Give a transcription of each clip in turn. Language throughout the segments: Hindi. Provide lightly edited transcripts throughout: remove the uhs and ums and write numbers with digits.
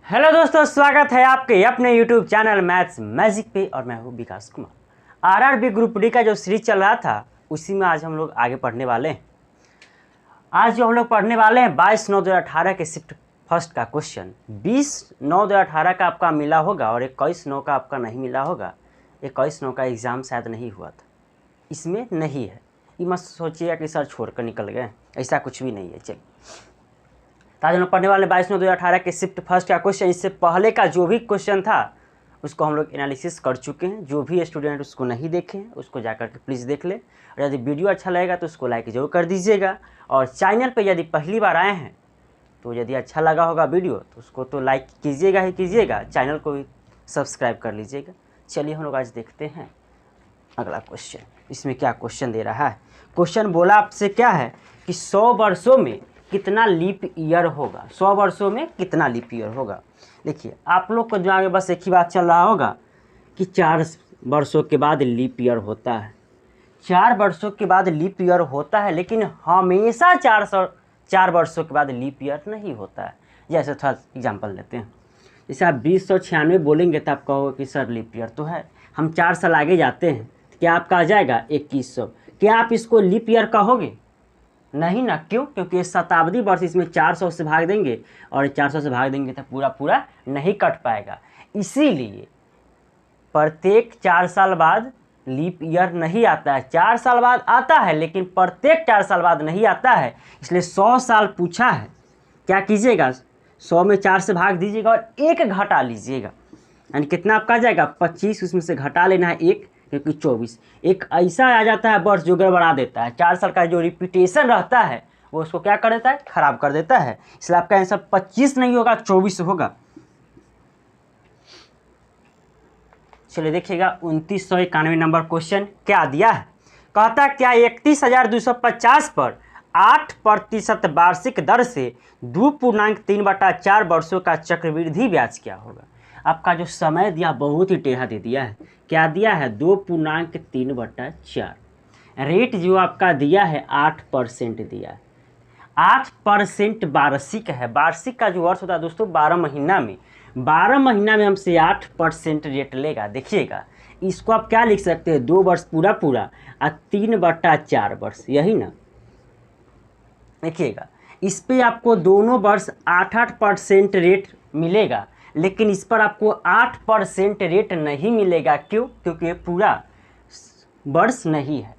हेलो दोस्तों, स्वागत है आपके अपने यूट्यूब चैनल मैथ्स मैजिक पे और मैं हूँ विकास कुमार। आरआरबी ग्रुप डी का जो सीरीज चल रहा था उसी में आज हम लोग आगे पढ़ने वाले हैं। आज जो हम लोग पढ़ने वाले हैं 22/9/2018 के शिफ्ट फर्स्ट का क्वेश्चन। 20/9/2018 का आपका मिला होगा और 21/9 का आपका नहीं मिला होगा। 21/9 का एग्ज़ाम शायद नहीं हुआ था, इसमें नहीं है। ये मत सोचिएगा कि सर छोड़ कर निकल गए, ऐसा कुछ भी नहीं है। चलिए, आज हम लोग पढ़ने वाले 22/9/2018 के शिफ्ट फर्स्ट का क्वेश्चन। इससे पहले का जो भी क्वेश्चन था उसको हम लोग एनालिसिस कर चुके हैं। जो भी स्टूडेंट उसको नहीं देखे उसको जाकर के प्लीज़ देख ले। और यदि वीडियो अच्छा लगेगा तो उसको लाइक जरूर कर दीजिएगा। और चैनल पे यदि पहली बार आए हैं तो यदि अच्छा लगा होगा वीडियो तो उसको तो लाइक कीजिएगा ही कीजिएगा, चैनल को भी सब्सक्राइब कर लीजिएगा। चलिए हम लोग आज देखते हैं अगला क्वेश्चन। इसमें क्या क्वेश्चन दे रहा है। क्वेश्चन बोला आपसे क्या है कि 100 वर्षों में कितना लीप ईयर होगा। 100 वर्षों में कितना लीप ईयर होगा। देखिए, आप लोग को दिमाग में बस एक ही बात चल रहा होगा कि 4 वर्षों के बाद लीप ईयर होता है। 4 वर्षों के बाद लीप ईयर होता है, लेकिन हमेशा 4 वर्षों के बाद लीप ईयर नहीं होता है। जैसे थोड़ा एग्जाम्पल लेते हैं। जैसे आप 2096 बोलेंगे तो आप कहोगे कि सर लीप ईयर तो है। हम 4 साल आगे जाते हैं तो क्या आपका आ जाएगा 2100। क्या आप इसको लीप ईयर कहोगे? नहीं ना। क्यों? क्योंकि ये शताब्दी वर्ष, इसमें 400 से भाग देंगे और 400 से भाग देंगे तो पूरा पूरा नहीं कट पाएगा। इसीलिए प्रत्येक 4 साल बाद लीप ईयर नहीं आता है। 4 साल बाद आता है लेकिन प्रत्येक 4 साल बाद नहीं आता है। इसलिए 100 साल पूछा है। क्या कीजिएगा, 100 में 4 से भाग दीजिएगा और 1 घटा लीजिएगा, यानी कितना आपका आ जाएगा 25। उसमें से घटा लेना है 1, क्योंकि 24 एक ऐसा आ जाता है वर्ष जो गड़बड़ा देता है। 4 साल का जो रिपीटेशन रहता है वो उसको क्या कर देता है, खराब कर देता है। इसलिए आपका आंसर 25 नहीं होगा, 24 होगा। चलिए देखिएगा 2991 नंबर क्वेश्चन क्या दिया है। कहता क्या 31,250 पर 8% वार्षिक दर से 2.3/4 वर्षों का चक्रवृद्धि ब्याज क्या होगा। आपका जो समय दिया बहुत ही टेढ़ा दे दिया है। क्या दिया है 2.3/4। रेट जो आपका दिया है 8% दिया है। 8% वार्षिक है। वार्षिक का जो वर्ष होता है दोस्तों 12 महीना में, 12 महीना में हमसे 8% रेट लेगा। देखिएगा इसको आप क्या लिख सकते हैं, 2 वर्ष पूरा पूरा और 3/4 वर्ष, यही ना। देखिएगा इस पे आपको दोनों वर्ष 8% रेट मिलेगा, लेकिन इस पर आपको 8% रेट नहीं मिलेगा। क्यों? क्योंकि ये पूरा वर्ष नहीं है,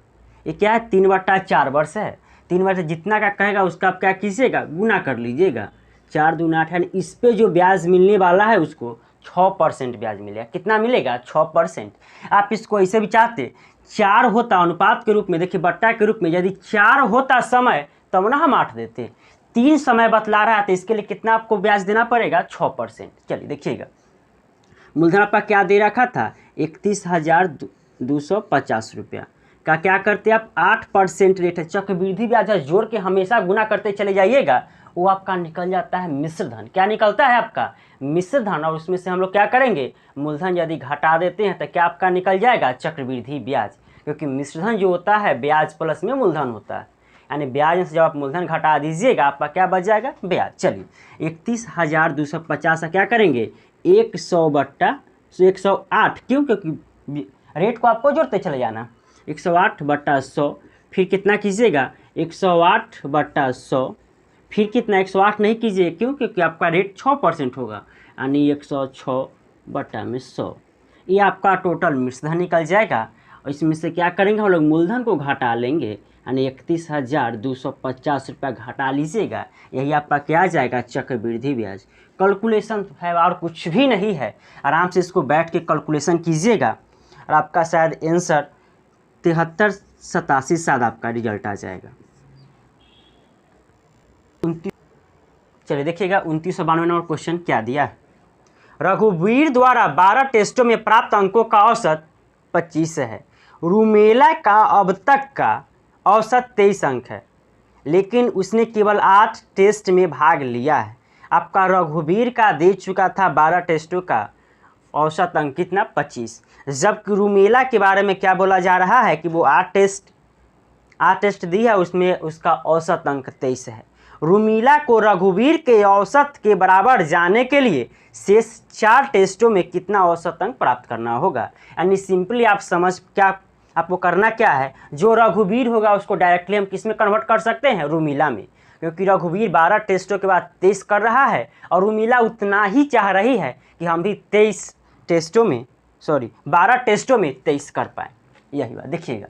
ये क्या है 3/4 वर्ष है। 3 वर्ष जितना का कहेगा उसका आप क्या कीजिएगा, गुना कर लीजिएगा। 4 दूना 8 है। इस पे जो ब्याज मिलने वाला है उसको 6% ब्याज मिलेगा। कितना मिलेगा? 6%। आप इसको ऐसे भी चाहते 4 होता अनुपात के रूप में, देखिए बट्टा के रूप में, यदि 4 होता समय तब ना हम 8 देते। 3 समय बतला रहा है तो इसके लिए कितना आपको ब्याज देना पड़ेगा, 6%। चलिए देखिएगा मूलधन आपका क्या दे रखा था 31,250 रुपया का। क्या करते आप 8% रेट है, चक्रवृद्धि ब्याज है, जोड़ के हमेशा गुना करते चले जाइएगा। वो आपका निकल जाता है मिश्र धन। क्या निकलता है आपका? मिश्र धन। और उसमें से हम लोग क्या करेंगे, मूलधन यदि घटा देते हैं तो क्या आपका निकल जाएगा, चक्रवृद्धि ब्याज। क्योंकि मिश्र धन जो होता है ब्याज प्लस में मूलधन होता है, यानी ब्याज से जब आप मूलधन घटा दीजिएगा आपका क्या बच जाएगा, ब्याज। चलिए 31,250 क्या करेंगे 100/108। क्यों? क्योंकि रेट को आपको जोड़ते चले जाना। 108/100 फिर कितना कीजिएगा 108/100 फिर कितना 108 नहीं कीजिए। क्यों? क्योंकि आपका रेट 6% होगा, यानी 106/100। ये आपका टोटल मिश्रधन निकल जाएगा। और इसमें से क्या करेंगे हम लोग, मूलधन को घटा लेंगे, यानी 31,250 रुपया घटा लीजिएगा। यही आपका क्या आ जाएगा, चक्रवृद्धि ब्याज। कैलकुलेशन है और कुछ भी नहीं है। आराम से इसको बैठ के कैलकुलेशन कीजिएगा और आपका शायद आंसर 7387 शायद आपका रिजल्ट आ जाएगा। चलिए देखिएगा 2992 नंबर क्वेश्चन क्या दिया है। रघुवीर द्वारा 12 टेस्टों में प्राप्त अंकों का औसत 25 है। रूमेला का अब तक का औसत 23 अंक है, लेकिन उसने केवल 8 टेस्ट में भाग लिया है। आपका रघुवीर का दे चुका था 12 टेस्टों का औसत अंक कितना, 25। जबकि रूमेला के बारे में क्या बोला जा रहा है कि वो 8 टेस्ट दी है, उसमें उसका औसत अंक 23 है। रुमीला को रघुवीर के औसत के बराबर जाने के लिए शेष 4 टेस्टों में कितना औसत अंक प्राप्त करना होगा। यानी सिंपली आप समझ क्या आपको करना क्या है, जो रघुवीर होगा उसको डायरेक्टली हम किस में कन्वर्ट कर सकते हैं, रुमीला में, क्योंकि रघुवीर 12 टेस्टों के बाद 23 कर रहा है और रुमीला उतना ही चाह रही है कि हम भी 12 टेस्टों में 23 कर पाएँ। यही बात देखिएगा,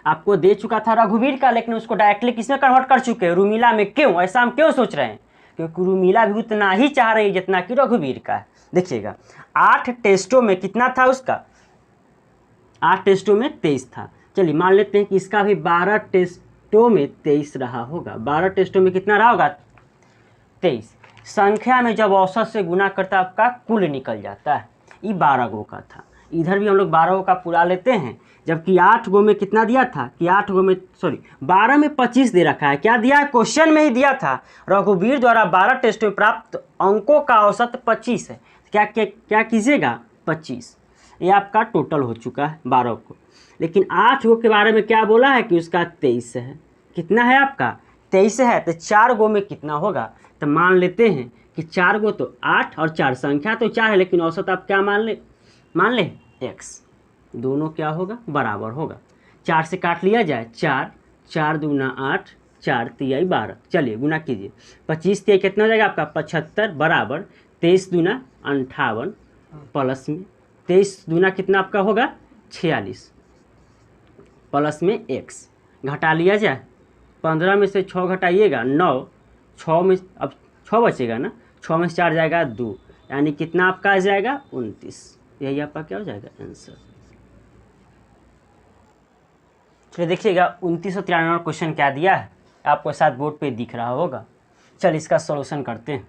आपको दे चुका था रघुवीर का, लेकिन उसको डायरेक्टली किस में कन्वर्ट कर चुके हैं, रुमीला में। क्यों ऐसा हम क्यों सोच रहे हैं, क्योंकि रुमीला भी उतना ही चाह रही है जितना कि रघुवीर का है। देखिएगा 8 टेस्टों में कितना था उसका, 8 टेस्टों में 23 था। चलिए मान लेते हैं कि इसका भी 12 टेस्टों में 23 रहा होगा। 12 टेस्टों में कितना रहा होगा, 23। संख्या में जब औसत से गुना करता आपका कुल निकल जाता है। ये 12 गो का था, इधर भी हम लोग 12 गो का पूरा लेते हैं, जबकि 8 गो में कितना दिया था कि 12 में 25 दे रखा है। क्या दिया है, क्वेश्चन में ही दिया था रघुवीर द्वारा 12 टेस्टों में प्राप्त अंकों का औसत 25 है। क्या कीजिएगा, 25। ये आपका टोटल हो चुका है 12 को। लेकिन 8 गो के बारे में क्या बोला है कि उसका 23 है। कितना है आपका, 23 है। तो 4 गो में कितना होगा, तो मान लेते हैं कि 4 गो तो 8 और 4 संख्या तो 4 है, लेकिन औसत आप क्या मान ले x। दोनों क्या होगा, बराबर होगा। 4 से काट लिया जाए, 4 दूना 8, 4 तिहाई 12। चलिए गुना कीजिए, 25 तिहाई कितना हो जाएगा आपका 75 बराबर 23 दूना 58 प्लस में 23 दूना कितना आपका होगा 46 प्लस में x। घटा लिया जाए, 15 में से 6 घटाइएगा 9, 6 में अब 6 बचेगा ना, 6 में से 4 जाएगा 2, यानी कितना आपका आ जाएगा 29। यही आपका क्या हो जाएगा आंसर। चलिए देखिएगा 2993 क्वेश्चन क्या दिया है, आपको साथ बोर्ड पे दिख रहा होगा। चल इसका सॉल्यूशन करते हैं।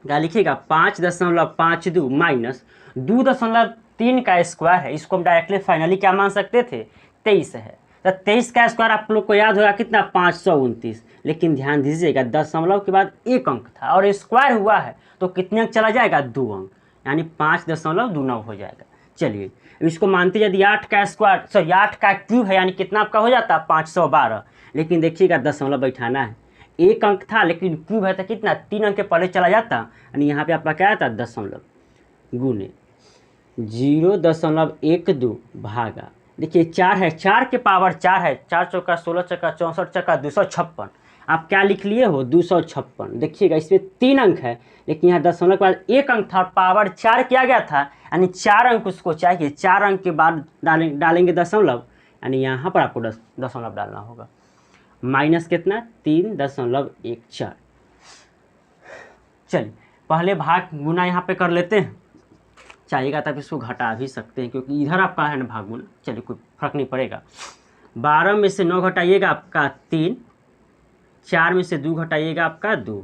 क्या लिखिएगा, 5.52 माइनस 2.3 का स्क्वायर है। इसको हम डायरेक्टली फाइनली क्या मान सकते थे, 23 है। तो 23 का स्क्वायर आप लोग को याद होगा कितना, 529। लेकिन ध्यान दीजिएगा दशमलव के बाद 1 अंक था और स्क्वायर हुआ है तो कितने अंक चला जाएगा, 2 अंक, यानी 5.29 हो जाएगा। चलिए इसको मानते यदि 8 का स्क्वायर 8 का क्यूब है, यानी कितना आपका हो जाता 512। लेकिन देखिएगा दशमलव बैठाना है, 1 अंक था लेकिन क्यूब है तो कितना 3 अंक के पहले चला जाता, यानी यहाँ पे आपका क्या आता दशमलव गुने 0.12 भागा। देखिए 4 है, 4 के पावर 4 है, 4 चौका 16 चौका 64 चौका 256। आप क्या लिख लिए हो 256। देखिएगा इसमें 3 अंक है, लेकिन यहाँ दशमलव के बाद 1 अंक था, पावर 4 किया गया था, यानी 4 अंक उसको चाहिए। 4 अंक के बाद डालेंगे दशमलव, यानी यहाँ पर आपको दशमलव डालना होगा। माइनस कितना 3.14। चलिए पहले भाग गुना यहाँ पे कर लेते हैं, चाहिएगा तब इसको घटा भी सकते हैं क्योंकि इधर आपका है ना भाग गुना। चलिए कोई फर्क नहीं पड़ेगा। 12 में से 9 घटाइएगा आपका 3, 4 में से 2 घटाइएगा आपका 2,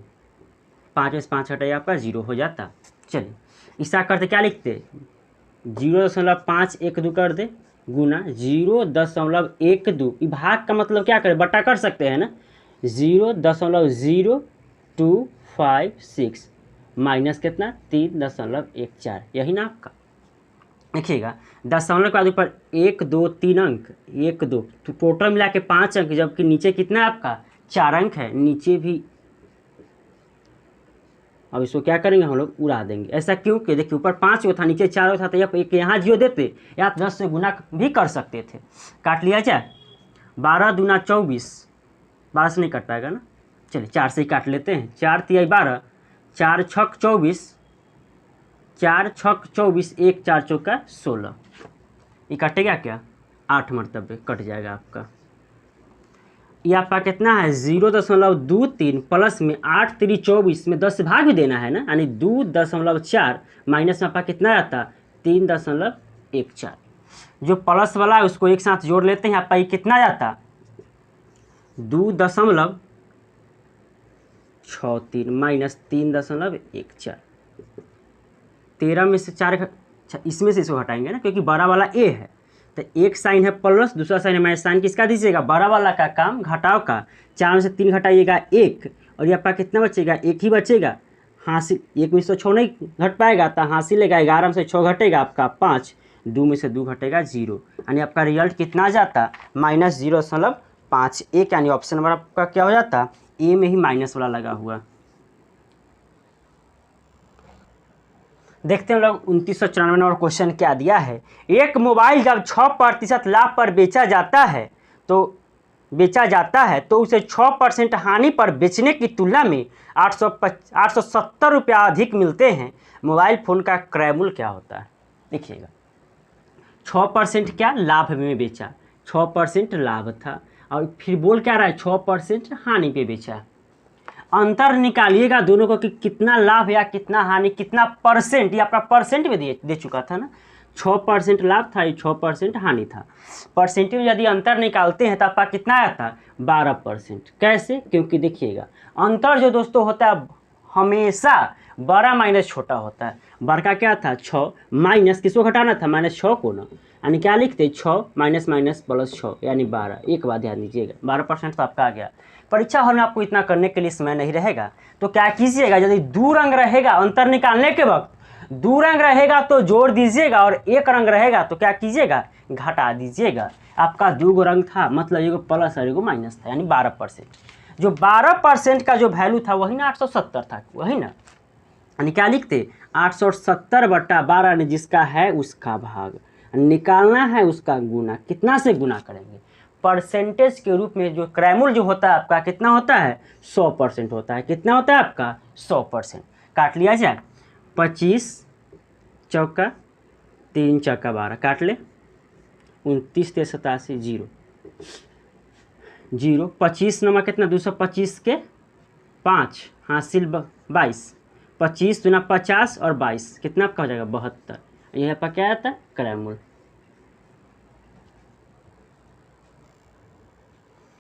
5 में से 5 घटाइएगा आपका 0 हो जाता। चलिए इसका करते क्या लिखते, 0.512 कर दे गुना 0.12। भाग का मतलब क्या करें, बट्टा कर सकते हैं ना, 0.0256 माइनस कितना 3.14। यही ना आपका। देखिएगा दशमलव के बाद ऊपर 1 2 3 अंक 1 2, तो टोटल मिला के 5 अंक, जबकि नीचे कितना है आपका 4 अंक है, नीचे भी। अब इसको क्या करेंगे हम लोग उड़ा देंगे। ऐसा क्यों कि देखिए ऊपर 5 था नीचे 4 था, तो या एक यहाँ 0 देते या आप 10 से गुना भी कर सकते थे। काट लिया जाए, 12 दूना 24, 12 से नहीं कट पाएगा ना। चलिए 4 से ही काट लेते हैं, 4 तिहाई 12, 4 छक 24, 4 छक 24, 1 4 चौका 16। ये कटेगा क्या 8 मरतबे कट जाएगा आपका। ये आपका कितना है 0.23 प्लस में 8 3 24 में 10 से भाग भी देना है ना, यानी 2.4 माइनस में आपका कितना आता 3.14। जो प्लस वाला है उसको एक साथ जोड़ लेते हैं, आपका ये कितना जाता 2.63 माइनस 3.14। 13 में से 4 इसमें से इसको हटाएंगे ना क्योंकि बड़ा वाला ए है, तो एक साइन है प्लस, दूसरा साइन है माइनस। साइन किसका दीजिएगा, बड़ा वाला का काम घटाव का। 4 में से 3 घटाइएगा 1, और ये आपका कितना बचेगा 1 ही बचेगा। हासिल 1 में से 6 नहीं घट पाएगा, तो हासिल लेगा 11 में से 6 घटेगा आपका 5, 2 में से 2 घटेगा 0, यानी आपका रिजल्ट कितना जाता -0.51, यानी ऑप्शन नंबर आपका क्या हो जाता ए में ही माइनस वाला लगा हुआ। देखते हैं हम लोग 2994 नंबर क्वेश्चन क्या दिया है। एक मोबाइल जब 6% लाभ पर बेचा जाता है तो उसे 6% हानि पर बेचने की तुलना में 870 रुपया अधिक मिलते हैं। मोबाइल फ़ोन का क्रय मूल्य क्या होता है? देखिएगा 6% क्या लाभ में बेचा, 6% लाभ था और फिर बोल क्या रहा है 6% हानि पे बेचा। अंतर निकालिएगा दोनों को कि कितना लाभ या कितना हानि, कितना परसेंट, ये आपका परसेंट में दे चुका था ना। 6% लाभ था, 6% हानि था। परसेंटेज में यदि अंतर निकालते हैं तो आपका कितना आया था 12%। कैसे? क्योंकि देखिएगा अंतर जो दोस्तों होता है हमेशा बड़ा माइनस छोटा होता है। बड़ा का क्या था 6 माइनस किसको घटाना था -6 को ना, यानी क्या लिखते 6 माइनस माइनस प्लस 6 यानी 12। एक बात ध्यान दीजिएगा 12% तो आपका आ गया। परीक्षा हॉल में आपको इतना करने के लिए समय नहीं रहेगा तो क्या कीजिएगा, यदि दो रंग रहेगा अंतर निकालने के वक्त, दो रंग रहेगा तो जोड़ दीजिएगा और एक रंग रहेगा तो क्या कीजिएगा घटा दीजिएगा। आपका 2 रंग था मतलब एगो प्लस और एगो माइनस था, यानी 12%। जो 12% का जो वैल्यू था वही ना 870 था, वही ना, यानी क्या लिखते 870/12 ने जिसका है उसका भाग निकालना है, उसका गुना कितना से गुना करेंगे परसेंटेज के रूप में। जो क्रय मूल्य जो होता है आपका कितना होता है 100% होता है। कितना होता है आपका 100%। काट लिया जाए 25 चौका 3 चौका 12 काट ले 29 3 87 0 0 25 नमा कितना 225 के 5 हासिल 22 25 दुना 50 और 22 कितना आपका हो जाएगा 72। यह आपका क्या आता है क्रय मूल्य।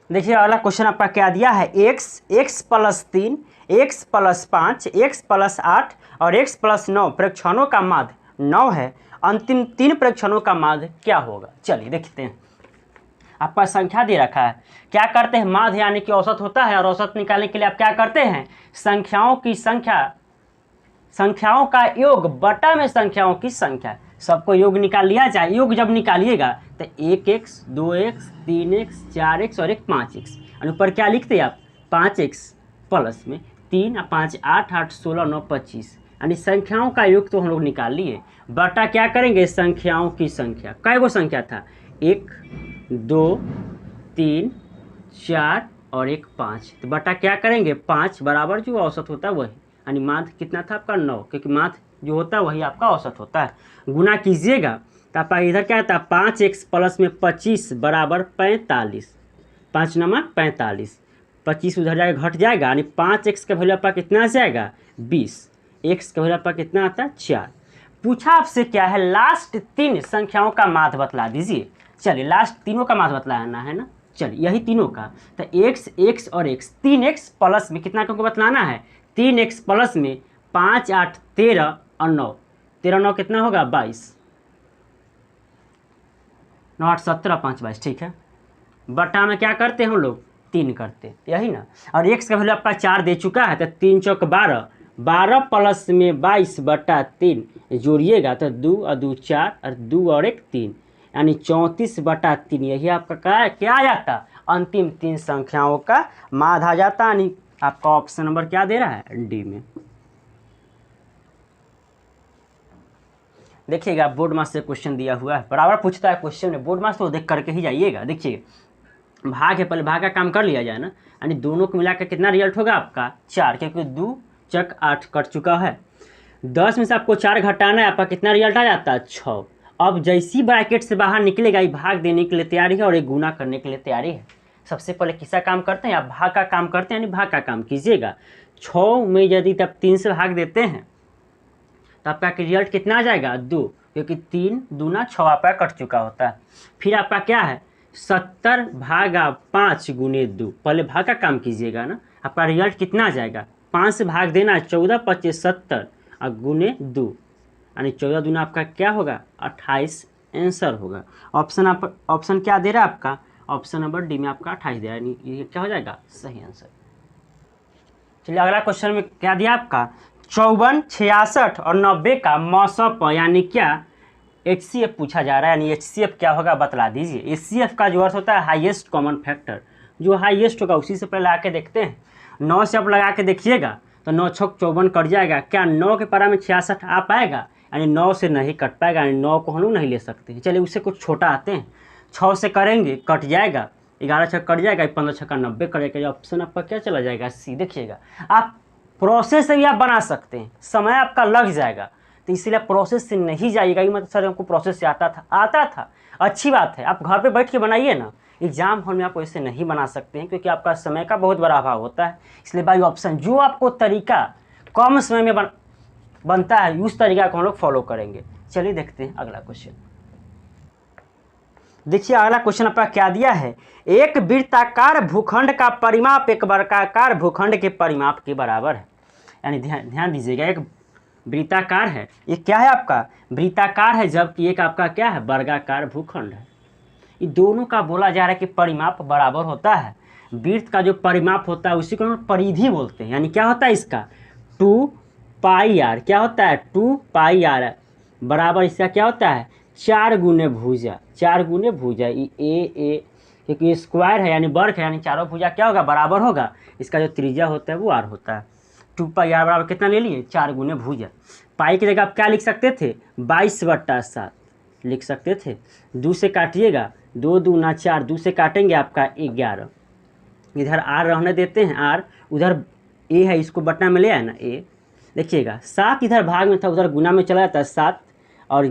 देखिए अगला क्वेश्चन आपका क्या दिया है, x plus 3 x plus 5 x plus 8 और x प्लस 9 प्रेक्षणों का माध्य 9 है। अंतिम 3 प्रेक्षणों का माध्य क्या होगा? चलिए देखते हैं। आपका संख्या दे रखा है, क्या करते हैं माध्य यानी कि औसत होता है और औसत निकालने के लिए आप क्या करते हैं संख्याओं का योग बटा में संख्याओं की संख्या, सबको योग निकाल लिया जाए। योग जब निकालिएगा तो 1x 2x 3x 4x और एक 5x, और ऊपर क्या लिखते हैं आप 5x प्लस में 3 और 5 8 8 16 9 25, यानी संख्याओं का योग तो हम लोग निकाल लिए। बटा क्या करेंगे संख्याओं की संख्या। कै गो संख्या था 1 2 3 4 और एक 5, तो बटा क्या करेंगे 5 बराबर जो औसत होता है वही, यानी माध्य कितना था आपका 9, क्योंकि माध्य जो होता है वही आपका औसत होता है। गुना कीजिएगा तो आपका इधर क्या था 5x प्लस में 25 बराबर 45, 5 नमा 45, 25 उधर जाएगा घट जाएगा, यानी 5x का वैल्यू आपका कितना आ जाएगा 20, x का वैल्यू आपका कितना आता है 4। पूछा आपसे क्या है लास्ट 3 संख्याओं का माध्य बतला दीजिए। चलिए लास्ट तीनों का माध्य बतलाना है ना, चलिए यही तीनों का, तो x और x 3x प्लस में कितना को बतलाना है 3x प्लस में 5 8 13 और 9, 13 9 कितना होगा 22, 9 8 17 5 22, ठीक है। बटा में क्या करते हैं हम लोग 3 करते, यही ना, और x का वैल्यू आपका 4 दे चुका है तो 3 चौक 12, 12 प्लस में 22 बटा 3 जोड़िएगा तो 2 और 2 4 और 2 और 1 3, यानी 34 बटा 3। यही आपका क्या आ जाता अंतिम 3 संख्याओं का माध्य आ जाता, यानी आपका ऑप्शन नंबर क्या दे रहा है डी में। देखिएगा बोर्ड मास से क्वेश्चन दिया हुआ है, बराबर पूछता है क्वेश्चन में, बोर्ड मास तो देख करके ही जाइएगा। देखिए भाग है, पहले भाग का काम कर लिया जाए ना, यानी दोनों को मिलाकर कितना रिजल्ट होगा आपका 4, क्योंकि 2 चक 8 कट चुका है। 10 में से आपको 4 घटाना है, आपका कितना रिजल्ट आ जाता है 6। अब जैसी ब्रैकेट से बाहर निकलेगा ये भाग देने के लिए तैयारी है और एक गुना करने के लिए तैयारी है। सबसे पहले किसका काम करते हैं, आप भाग का काम करते हैं, यानी भाग का काम कीजिएगा। 6 में यदि तब 3 से भाग देते हैं तो आपका रिजल्ट कितना आ जाएगा 2, क्योंकि 3 दूना 6 आपका कट चुका होता है। फिर आपका क्या है 70 भागा 5 गुने 2, पहले भाग का काम कीजिएगा ना, आपका रिजल्ट कितना आ जाएगा 5 से भाग देना 14 25 70 और गुने 2, यानी 14 दूना आपका क्या होगा 28 आंसर होगा। ऑप्शन क्या दे रहा है आपका, ऑप्शन नंबर डी में आपका 28 दे रहा है, यानी ये क्या हो जाएगा सही आंसर। चलिए अगला क्वेश्चन में क्या दिया आपका 54 66 और 90 का मौसप यानी क्या HCF पूछा जा रहा है, यानी HCF क्या होगा बतला दीजिए। HCF का जो अर्थ होता है हाईएस्ट कॉमन फैक्टर, जो हाईएस्ट होगा उसी से पहले आके देखते हैं। 9 से आप लगा के देखिएगा तो 9 छक 54 कट जाएगा। क्या 9 के पारा में 66 आ पाएगा? यानी 9 से नहीं कट पाएगा, यानी 9 को हम लोग नहीं ले सकते हैं। चलिए उससे कुछ छोटा आते हैं। 6 से करेंगे कट जाएगा, 11 छक कट जाएगा, 15 छक्का 90 करेगा। ऑप्शन आपका क्या चला जाएगा? सी। देखिएगा आप प्रोसेस से भी आप बना सकते हैं, समय आपका लग जाएगा, तो इसीलिए प्रोसेस से नहीं जाइएगा। ये मतलब सर हमको प्रोसेस से आता था, अच्छी बात है, आप घर पे बैठ के बनाइए ना। एग्जाम हॉल में आप ऐसे नहीं बना सकते हैं क्योंकि आपका समय का बहुत बड़ा अभाव होता है। इसलिए बाई ऑप्शन जो आपको तरीका कम समय में बनता है उस तरीका को हम लोग फॉलो करेंगे। चलिए देखते हैं अगला क्वेश्चन। देखिए अगला क्वेश्चन आपका क्या दिया है, एक वृत्ताकार भूखंड का परिमाप एक वर्गाकार भूखंड के परिमाप के बराबर है। यानी ध्यान दीजिएगा, एक वृत्ताकार है, ये क्या है आपका वृत्ताकार है, जबकि एक आपका क्या है वर्गाकार भूखंड है। ये दोनों का बोला जा रहा है कि परिमाप बराबर होता है। वृत्त का जो परिमाप होता है उसी को हम परिधि बोलते हैं। यानी क्या होता है इसका 2 पाई आर, क्या होता है 2 पाई आर बराबर इसका क्या होता है 4 गुने भुजा, 4 गुने भुजा। ए क्योंकि ये स्क्वायर है यानी वर्ग है, यानी चारों भुजा क्या होगा बराबर होगा। इसका जो त्रिज्या होता है वो आर होता है। 2 पाई आर बराबर कितना ले लिए 4 गुने भुजा। पाई की जगह आप क्या लिख सकते थे 22/7 लिख सकते थे। 2 से काटिएगा 2 दूना 4, 2 से काटेंगे आपका 11। इधर आर रहने देते हैं, आर उधर ए है, इसको बटना में ले आए ना ए। देखिएगा 7 इधर भाग में था, उधर गुना में चला जाता है 7, और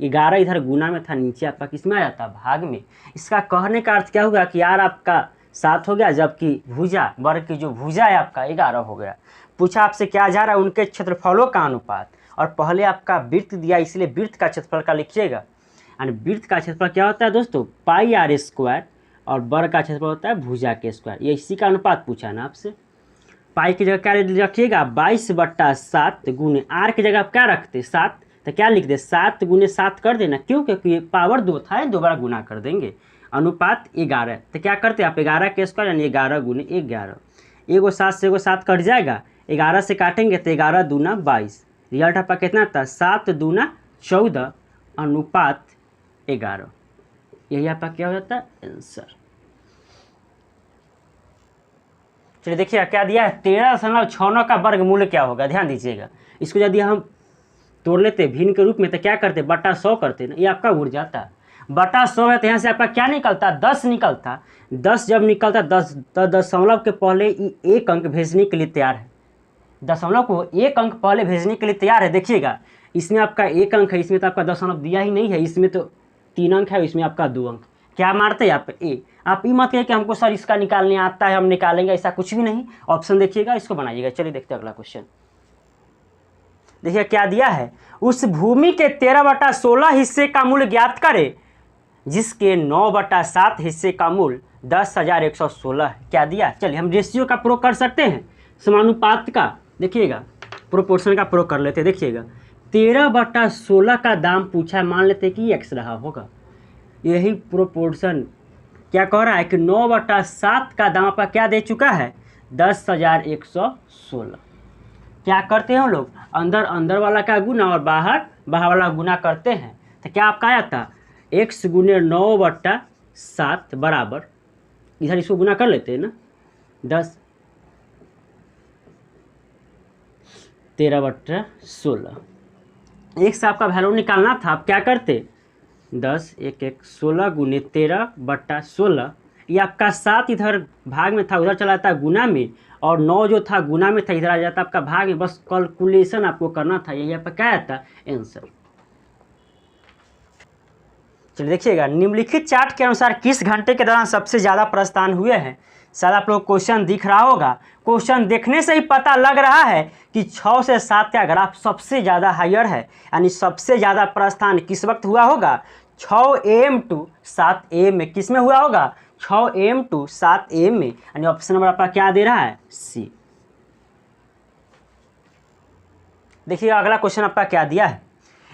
11 इधर गुना में था, नीचे आपका किस में आ जाता है भाग में। इसका कहने का अर्थ क्या होगा कि यार आपका 7 हो गया, जबकि भुजा वर्ग की जो भुजा है आपका 11 हो गया। पूछा आपसे क्या जा रहा है उनके क्षेत्रफलों का अनुपात, और पहले आपका वृत्त दिया इसलिए वृत्त का क्षेत्रफल का लिखिएगा। यानी वृत्त का क्षेत्रफल क्या होता है दोस्तों पाई आर स्क्वायर, और वर्ग का क्षेत्रफल होता है भुजा के स्क्वायर। ये इसी का अनुपात पूछा ना आपसे। पाई की जगह क्या रखिएगा 22/7 गुने आर की जगह आप क्या रखते 7, तो क्या लिख दे 7 गुने 7 कर देना। क्यों? क्योंकि पावर 2 था, 2 बार गुना कर देंगे। अनुपात 11, तो क्या करते आप 11 के स्क्वायर यानी 11 गुने 11। एगो 7 से एगो 7 कट जाएगा, 11 से काटेंगे तो 11 दूना 22। रिजल्ट आपका कितना था 7 दूना 14 अनुपात 11। यही आपका क्या हो जाता है आंसर। चलिए देखिए क्या दिया है 13.69 का वर्गमूल क्या होगा। ध्यान दीजिएगा, इसको यदि हम तोड़ लेते भिन्न के रूप में तो क्या करते बटा 100 करते ना, ये आपका उड़ जाता। बटा 100 है तो यहाँ से आपका क्या निकलता 10 निकलता। 10 जब निकलता 10 तो दशमलव के पहले एक अंक भेजने के लिए तैयार है। दशमलव को एक अंक पहले भेजने के लिए तैयार है। देखिएगा इसमें आपका 1 अंक है, इसमें तो आपका दशमलव दिया ही नहीं है, इसमें तो 3 अंक है, इसमें आपका 2 अंक। क्या मारते हैं आप ए। आप ये मत कहिए कि हमको सर इसका निकालने आता है हम निकालेंगे, ऐसा कुछ भी नहीं। ऑप्शन देखिएगा, इसको बनाइएगा। चलिए देखते हैं अगला क्वेश्चन। देखिए क्या दिया है उस भूमि के 13/16 हिस्से का मूल्य ज्ञात करें जिसके 9/7 हिस्से का मूल्य 10,116 है। क्या दिया, चलिए हम रेशियो का प्रयोग कर सकते हैं, समानुपात का। देखिएगा प्रोपोर्शन का प्रयोग कर लेते हैं। देखिएगा 13/16 का दाम पूछा है, मान लेते हैं कि x रहा होगा। यही प्रोपोर्शन क्या कह रहा है कि 9/7 का दाम आपका क्या दे चुका है 10,116। क्या करते हैं हम लोग अंदर अंदर वाला का गुना और बाहर बाहर वाला गुना करते हैं। तो क्या आपका आया था x गुने 9/7 बराबर, इधर इसको गुना कर लेते हैं ना 10 13/16। एक से आपका वैल्यू निकालना था, आप क्या करते 10 1 1 16 गुने 13/16। ये आपका 7 इधर भाग में था, उधर चला था गुना में, और 9 जो था गुना में था, इधर आ जाता आपका भाग में। बस कैलकुलेशन आपको करना था, यही आपका क्या आता आंसर। चलिए देखिएगा निम्नलिखित चार्ट के अनुसार किस घंटे के दौरान सबसे ज़्यादा प्रस्थान हुए हैं। शायद आप लोग क्वेश्चन दिख रहा होगा, क्वेश्चन देखने से ही पता लग रहा है कि 6 से 7 का ग्राफ सबसे ज़्यादा हायर है। यानी सबसे ज़्यादा प्रस्थान किस वक्त हुआ होगा 6 AM टू 7 AM में। किस में हुआ होगा 6 AM टू 7 AM में। यानी ऑप्शन नंबर आपका क्या दे रहा है सी। देखिए अगला क्वेश्चन आपका क्या दिया है,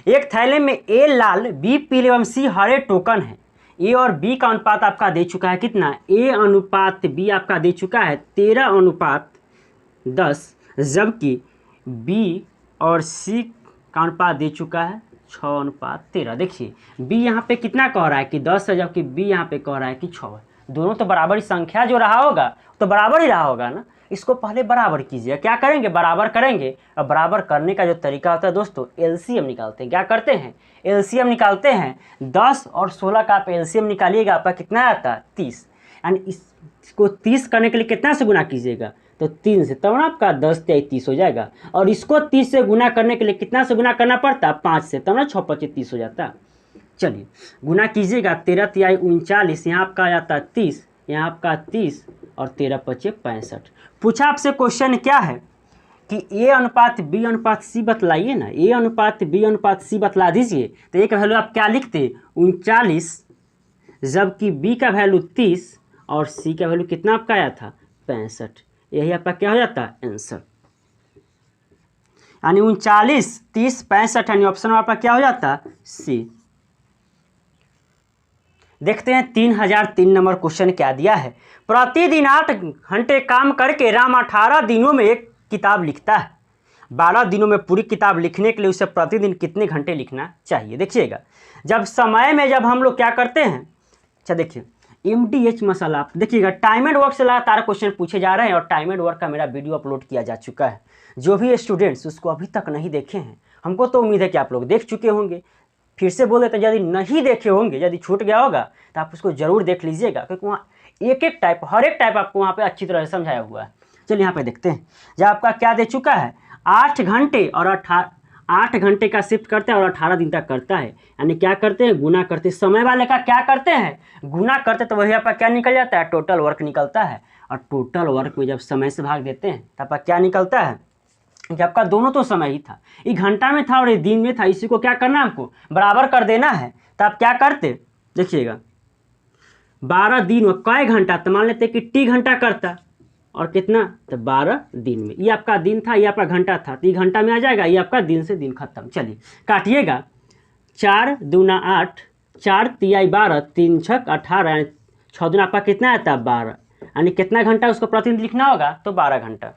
एक थैले में ए लाल बी पीले एवं सी हरे टोकन है। ए और बी का अनुपात आपका दे चुका है कितना, ए अनुपात बी आपका दे चुका है 13:10, जबकि बी और सी का अनुपात दे चुका है 6:13। देखिए बी यहाँ पे कितना कह रहा है कि 10 है, जबकि बी यहाँ पे कह रहा है कि 6 है। दोनों तो बराबरी संख्या जो रहा होगा तो बराबर ही रहा होगा ना। इसको पहले बराबर कीजिए, क्या करेंगे बराबर करेंगे। और बराबर करने का जो तरीका होता है दोस्तों, एलसीएम निकालते हैं। क्या करते हैं, एलसीएम निकालते हैं। 10 और 16 का आप एलसीएम निकालिएगा, आपका कितना आता है 30। यानी इसको 30 करने के लिए कितना से गुना कीजिएगा, तो 3 से, तब ना आपका 10 या 30 हो जाएगा। और इसको 30 से गुना करने के लिए कितना से गुना करना पड़ता है, 5 से, तब ना 6 25 30 हो जाता। चलिए गुना कीजिएगा, 13 तिहाई 39, यहाँ आपका आ जाता है 30, यहाँ आपका 30 और 13 पचे 65। पूछा आपसे क्वेश्चन क्या है कि ए अनुपात बी अनुपात सी बतलाइए ना, ए अनुपात बी अनुपात सी बतला दीजिए। तो ए का वैल्यू आप क्या लिखते 39, जबकि बी का वैल्यू 30 और सी का वैल्यू कितना आपका आया था 65। यही आपका क्या हो जाता है आंसर, यानी 39 30 65, यानी ऑप्शन आपका क्या हो जाता है सी। देखते हैं 3003 नंबर क्वेश्चन क्या दिया है। प्रतिदिन 8 घंटे काम करके राम 18 दिनों में एक किताब लिखता है। 12 दिनों में पूरी किताब लिखने के लिए उसे प्रतिदिन कितने घंटे लिखना चाहिए। देखिएगा, जब समय में जब हम लोग क्या करते हैं, अच्छा देखिए MDH मसाला, देखिएगा टाइम एंड वर्क से लगातार क्वेश्चन पूछे जा रहे हैं और टाइम एंड वर्क का मेरा वीडियो अपलोड किया जा चुका है। जो भी स्टूडेंट्स उसको अभी तक नहीं देखे हैं, हमको तो उम्मीद है कि आप लोग देख चुके होंगे। फिर से बोल देते हैं, यदि नहीं देखे होंगे, यदि छूट गया होगा तो आप उसको जरूर देख लीजिएगा, क्योंकि वहाँ एक एक टाइप, हर एक टाइप आपको वहाँ पे अच्छी तरह से समझाया हुआ है। चलिए यहाँ पे देखते हैं, जब आपका क्या दे चुका है 8 घंटे और 8 घंटे का शिफ्ट करते हैं और 18 दिन तक करता है। यानी क्या करते हैं, गुना करते हैं। समय वाले का क्या करते हैं, गुना करते, तो वही आपका क्या निकल जाता है, टोटल वर्क निकलता है। और टोटल वर्क में जब समय से भाग देते हैं तो आपका क्या निकलता है, कि आपका दोनों तो समय ही था, ये घंटा में था और ये दिन में था। इसी को क्या करना है, हमको बराबर कर देना है। तो आप क्या करते, देखिएगा 12 दिन में कई घंटा, तो मान लेते कि टी घंटा करता और कितना, तो 12 दिन में। ये आपका दिन था, ये आपका घंटा था, तो ये घंटा में आ जाएगा, ये आपका दिन से दिन खत्म। चलिए काटिएगा, 4 दूना 8, 4 तिहाई 12, 3 छक 18, 6 दूना आपका कितना आता है 12। यानी कितना घंटा उसको प्रतिदिन लिखना होगा, तो 12 घंटा।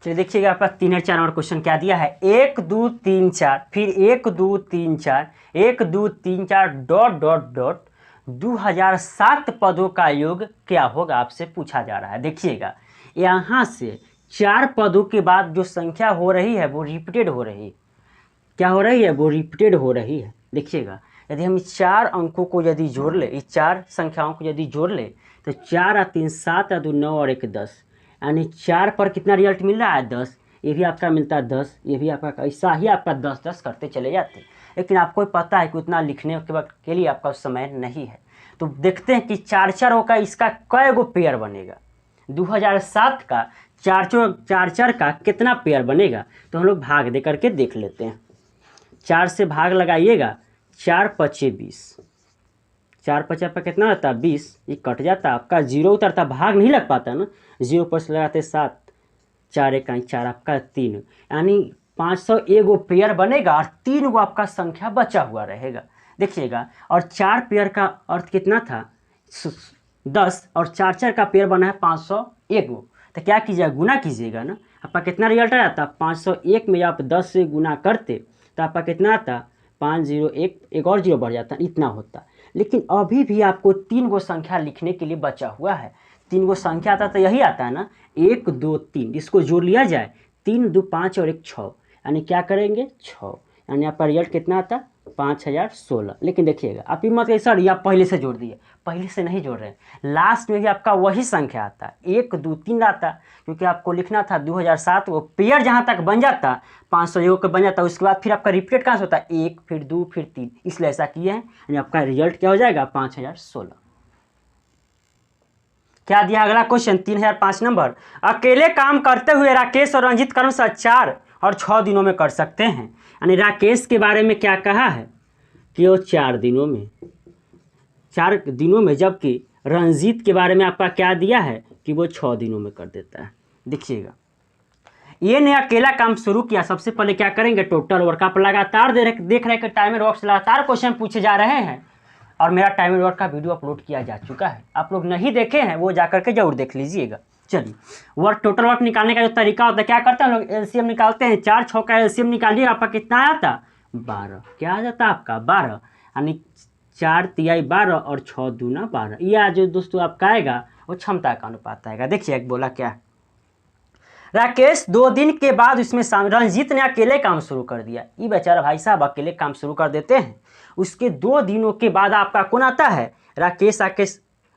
चलिए देखिएगा, आपका 3 और 4 नंबर क्वेश्चन क्या दिया है, 1 2 3 4, फिर 1 2 3 4, 1 2 3 4 डॉट डॉट डॉट 2007 पदों का योग क्या होगा, आपसे पूछा जा रहा है। देखिएगा यहाँ से 4 पदों के बाद जो संख्या हो रही है वो रिपीटेड हो रही है। क्या हो रही है, वो रिपीटेड हो रही है। देखिएगा, यदि हम इस 4 अंकों को यदि जोड़ ले, इस 4 संख्याओं को यदि जोड़ ले, तो 4 और 3 7 और 2 9 और 1 10, यानी 4 पर कितना रिजल्ट मिल रहा है 10। ये भी आपका मिलता है 10, ये भी आपका, ऐसा ही आपका 10 10 करते चले जाते। लेकिन आपको पता है कि उतना लिखने के लिए आपका समय नहीं है। तो देखते हैं कि 4 4 का इसका कै गो पेयर बनेगा, 2007 का 4 4 का कितना पेयर बनेगा। तो हम लोग भाग दे करके देख लेते हैं। 4 से भाग लगाइएगा, 4 पचे 20, 4 पचा पर कितना रहता है 20, ये कट जाता, आपका 0 उतरता, भाग नहीं लग पाता ना। 0 पर से लगाते 7, 4 1 4, आपका 3, यानी 501 गो पेयर बनेगा और 3 गो आपका संख्या बचा हुआ रहेगा। देखिएगा, और 4 पेयर का अर्थ कितना था 10, और 4 4 का पेयर बना है 501 गो। तो क्या कीजिएगा, गुना कीजिएगा ना, आपका कितना रिजल्ट आ जाता, 501 में आप 10 से गुना करते तो आपका कितना आता 501, एक और 0 बढ़ जाता, इतना होता। लेकिन अभी भी आपको 3 गो संख्या लिखने के लिए बचा हुआ है। 3 गो संख्या आता तो यही आता है ना, 1 2 3, इसको जोड़ लिया जाए, 3 2 5 और 1 6, यानी क्या करेंगे 6, यानी आपका रिजल्ट कितना आता 5016। लेकिन देखिएगा, आप ही मत कहिए सर ये आप पहले से जोड़ दिए, पहले से नहीं जोड़ रहे हैं, लास्ट में भी आपका वही संख्या आता, 1 2 3 आता, क्योंकि आपको लिखना था 2007 वो पेयर जहाँ तक बन जाता 501 का बन जाता, उसके बाद फिर आपका रिपीट कहाँ से होता है 1 फिर 2 फिर 3, इसलिए ऐसा किए हैं। यानी आपका रिजल्ट क्या हो जाएगा 5016। क्या दिया अगला क्वेश्चन 3005 नंबर, अकेले काम करते हुए राकेश और रंजीत क्रमशः 4 और 6 दिनों में कर सकते हैं। यानी राकेश के बारे में क्या कहा है कि वो 4 दिनों में, जबकि रंजीत के बारे में आपका क्या दिया है कि वो 6 दिनों में कर देता है। देखिएगा, ये ने अकेला काम शुरू किया, सबसे पहले क्या करेंगे टोटल वर्क। आप लगातार देख रहे कि टाइम एंड वर्क से लगातार क्वेश्चन पूछे जा रहे हैं और मेरा टाइम एंड वर्क का वीडियो अपलोड किया जा चुका है। आप लोग नहीं देखे हैं वो जा करके जरूर देख लीजिएगा। चलिए, वर्क टोटल वर्क निकालने का जो तरीका होता है, क्या करते हैं हम लोग एलसीएम निकालते हैं। 4 6 का एलसीएम निकालिए, आपका कितना आता 12, क्या आ जाता आपका 12, यानी 4 तिहाई 12 और 6 दूना 12। यह जो दोस्तों आपका आएगा वो क्षमता का अनुपात आएगा। देखिए एक बोला क्या, राकेश 2 दिन के बाद उसमें रंजीत ने अकेले काम शुरू कर दिया। ये बेचारा भाई साहब अकेले काम शुरू कर देते हैं, उसके 2 दिनों के बाद आपका कौन आता है, राकेश आके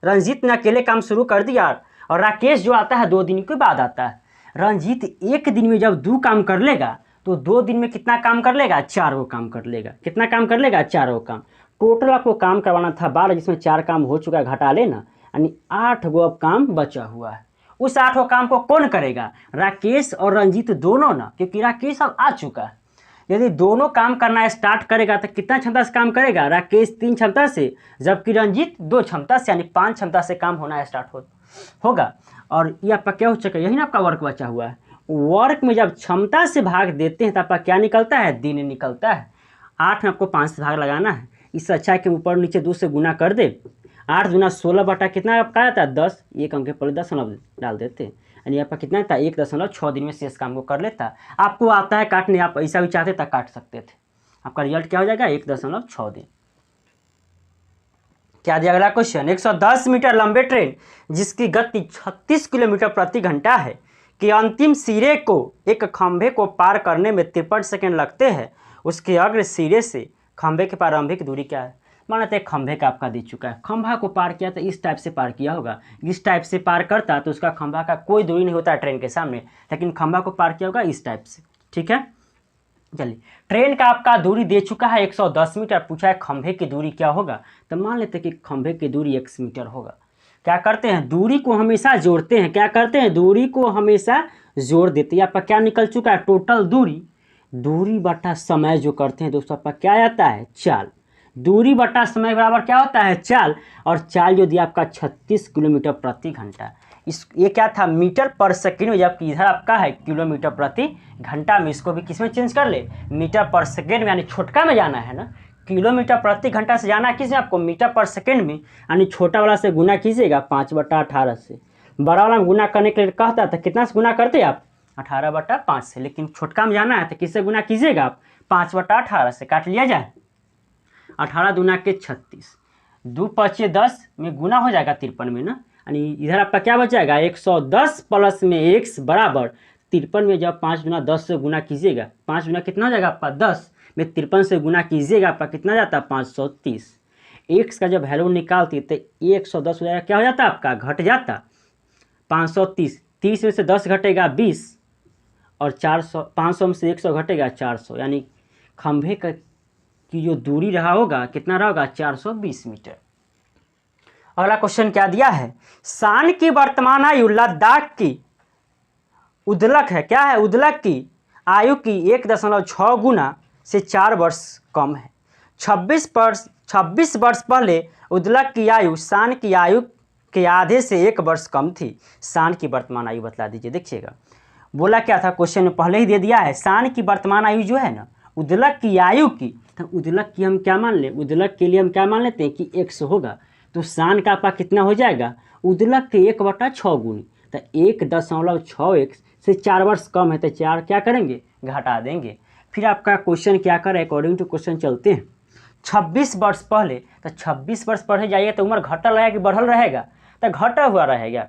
रंजीत ने अकेले काम शुरू कर दिया और राकेश जो आता है 2 दिन के बाद आता है। रंजीत 1 दिन में जब 2 काम कर लेगा तो 2 दिन में कितना काम कर लेगा, 4 गो काम कर लेगा। कितना काम कर लेगा, 4 गो काम। टोटल आपको काम करवाना था 12, जिसमें 4 काम हो चुका है, घटा लेना, यानी 8 गो अब काम बचा हुआ है। उस 8 काम को कौन करेगा, राकेश और रंजीत दोनों ना, क्योंकि राकेश अब आ चुका है। यदि दोनों काम करना स्टार्ट करेगा तो कितना क्षमता से काम करेगा, राकेश 3 क्षमता से, जबकि रंजीत 2 क्षमता से, यानी 5 क्षमता से काम होना स्टार्ट होगा। और ये आपका क्या हो चुका है, यही ना आपका वर्क बचा हुआ है। वर्क में जब क्षमता से भाग देते हैं तो आपका क्या निकलता है, दिन निकलता है। 8 में आपको 5 से भाग लगाना है, इससे अच्छा है कि ऊपर नीचे 2 से गुना कर दे। 8 दूना 16 बटा कितना आपका आता है, 10। एक अंक के पहले 10 डाल देते हैं, यानी आपका कितना था, 1.6 दिन में शेष काम को कर लेता। आपको आता है काटने, आप ऐसा भी चाहते तक काट सकते थे। आपका रिजल्ट क्या हो जाएगा, 1.6 दिन। क्या दिया अगला क्वेश्चन, 110 मीटर लंबे ट्रेन जिसकी गति 36 किलोमीटर प्रति घंटा है कि अंतिम सिरे को एक खंभे को पार करने में 53 सेकेंड लगते हैं, उसके अग्र सिरे से खंभे की प्रारंभिक दूरी क्या है। मान लेते हैं खंभे का आपका दे चुका है, खंभा को पार किया तो इस टाइप से पार किया होगा, इस टाइप से पार करता तो उसका खंभा का कोई दूरी नहीं होता ट्रेन के सामने, लेकिन खंभा को पार किया होगा इस टाइप से। ठीक है, चलिए ट्रेन का आपका दूरी दे चुका है 110 मीटर, पूछा है खंभे की दूरी क्या होगा। तो मान लेते हैं कि खंभे की दूरी x मीटर होगा। क्या करते हैं, दूरी को हमेशा जोड़ते हैं, क्या करते हैं, दूरी को हमेशा जोड़ देते हैं। आपका क्या निकल चुका है, टोटल दूरी, दूरी बटा समय जो करते हैं दोस्तों आपका क्या आता है, चाल। दूरी बटा समय बराबर क्या होता है, चाल। और चाल जो दिया आपका 36 किलोमीटर प्रति घंटा। ये क्या था, मीटर पर सेकेंड में, जबकि इधर आपका है किलोमीटर प्रति घंटा में। इसको भी किस में चेंज कर ले, मीटर पर सेकेंड में, यानी छोटका में जाना है ना। किलोमीटर प्रति घंटा से जाना किस में आपको, मीटर पर सेकेंड में, यानी छोटा वाला से गुना कीजिएगा 5/18 से। बड़ा वाला गुना करने के लिए कहता था कितना से गुना करते आप, 18/5 से, लेकिन छोटका में जाना है तो किससे गुना कीजिएगा आप, 5/18 से। काट लिया जाए, 18 दूना के 36, 2 5 10 में गुना हो जाएगा 53 में ना, यानी इधर आपका क्या बच जाएगा, 110 प्लस में x बराबर 53 में जब 5 गुना 10 से गुना कीजिएगा, 5 गुना कितना हो जाएगा आपका 10 में 53 से गुना कीजिएगा, आपका कितना जाता है 530। x का जब वैल्यू निकालती तो 110 हो जाएगा, क्या हो जाता आपका, घट जाता 530। 30 में से 10 घटेगा 20 और 400, 500 में से 100 घटेगा 400, यानी खंभे का की जो दूरी रहा होगा कितना रहा होगा, 420 मीटर। अगला क्वेश्चन क्या दिया है, शान की वर्तमान आयु लद्दाख की उद्लक है, क्या है, उद्लक की आयु की 1.6 गुना से 4 वर्ष कम है। 26 वर्ष पहले उद्लक की आयु शान की आयु के आधे से 1 वर्ष कम थी। शान की वर्तमान आयु बतला दीजिए। देखिएगा बोला क्या था, क्वेश्चन में पहले ही दे दिया है, शान की वर्तमान आयु जो है ना, उद्लक की आयु की, तो उद्लक की हम क्या मान लें, उद्लक के लिए हम क्या मान लेते हैं कि x होगा, तो शान का आपका कितना हो जाएगा, उद्लक के 1/6 गुनी, तो 1.6x से 4 वर्ष कम है, तो 4 क्या करेंगे, घटा देंगे। फिर आपका क्वेश्चन क्या करे, अकॉर्डिंग टू क्वेश्चन चलते हैं। 26 वर्ष पहले, तो 26 वर्ष पढ़े जाइए तो उम्र घटल रहेगा कि बढ़ल रहेगा, तो घटा हुआ रहेगा।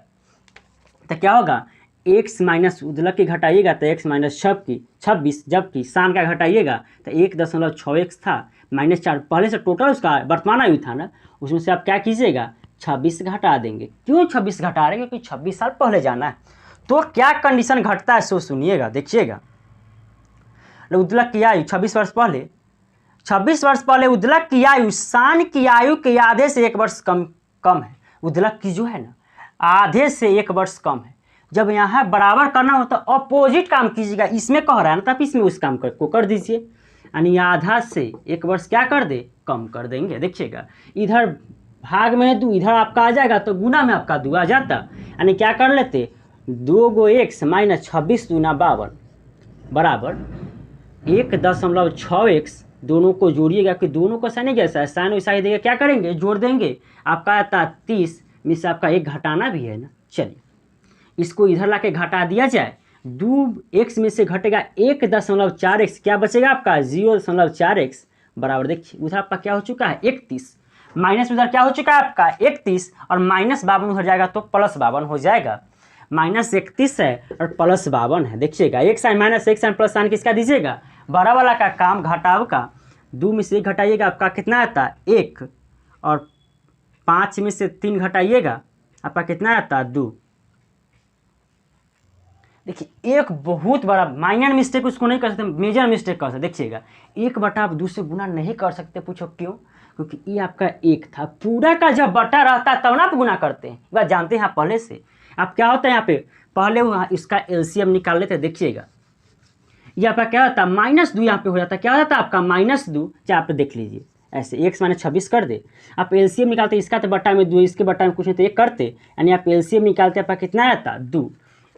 तो क्या होगा, x माइनस उद्लक की घटाइएगा तो x माइनस 26, जबकि शान का घटाइएगा तो 1.6x था माइनस 4, पहले से टोटल उसका वर्तमान आयु था ना, उसमें से आप क्या कीजिएगा 26 घटा देंगे। क्यों 26 घटा रहे हैं, क्योंकि 26 साल पहले जाना है। तो क्या कंडीशन घटता है सो सुनिएगा, देखिएगा। उद्लक की आयु 26 वर्ष पहले उद्लक की आयु शान की आयु के आधे से 1 वर्ष कम है। उद्लक की जो है ना, आधे से 1 वर्ष कम है। जब यहाँ बराबर करना हो तो अपोजिट काम कीजिएगा, इसमें कह रहा है ना, तब इसमें उस काम को कर दीजिए, यानी आधा से 1 वर्ष क्या कर दे, कम कर देंगे। देखिएगा इधर भाग में 2, इधर आपका आ जाएगा तो गुना में आपका 2 आ जाता, यानी क्या कर लेते, 2 गो x माइनस 26 दूना 52 बराबर 1.6x, दोनों को जोड़िएगा कि दोनों को साइन जैसा है, साइन वैसा ही देगा, क्या करेंगे, जोड़ देंगे, आपका आता 30 में से आपका 1 घटाना भी है ना। चलिए इसको इधर ला के घटा दिया जाए, 2x में से घटेगा 1.4x, क्या बचेगा आपका 0.4x बराबर, देखिए उधर आपका क्या हो चुका है 31, माइनस उधर क्या हो चुका है आपका 31 और -52 उधर जाएगा तो +52 हो जाएगा। -31 है और +52 है। देखिएगा एक साइन माइनस एक साइन प्लस साइन किसका दीजिएगा, बड़ा वाला का काम घटाव का। 2 में से 1 घटाइएगा आपका कितना आता है 1, और 5 में से 3 घटाइएगा आपका कितना आता है 2। देखिए एक बहुत बड़ा माइनर मिस्टेक उसको नहीं कर सकते, मेजर मिस्टेक कर सकते। देखिएगा 1 बटा आप 2 से गुना नहीं कर सकते। पूछो क्यों? क्योंकि ये आपका 1 था, पूरा का जब बटा रहता है तब ना आप गुना करते हैं, बात जानते हैं आप पहले से। आप क्या होता है यहाँ पे पहले वो इसका एलसीएम निकाल लेते हैं। देखिएगा ये आपका क्या होता है -2 यहाँ पे हो जाता है, क्या होता है आपका -2। चाहे आप देख लीजिए ऐसे 1 - 26 कर दे, आप एलसीएम निकालते इसका तो बटा में 2, इसके बटा में कुछ नहीं तो 1 करते, यानी आप एलसीएम निकालते आपका कितना आता 2।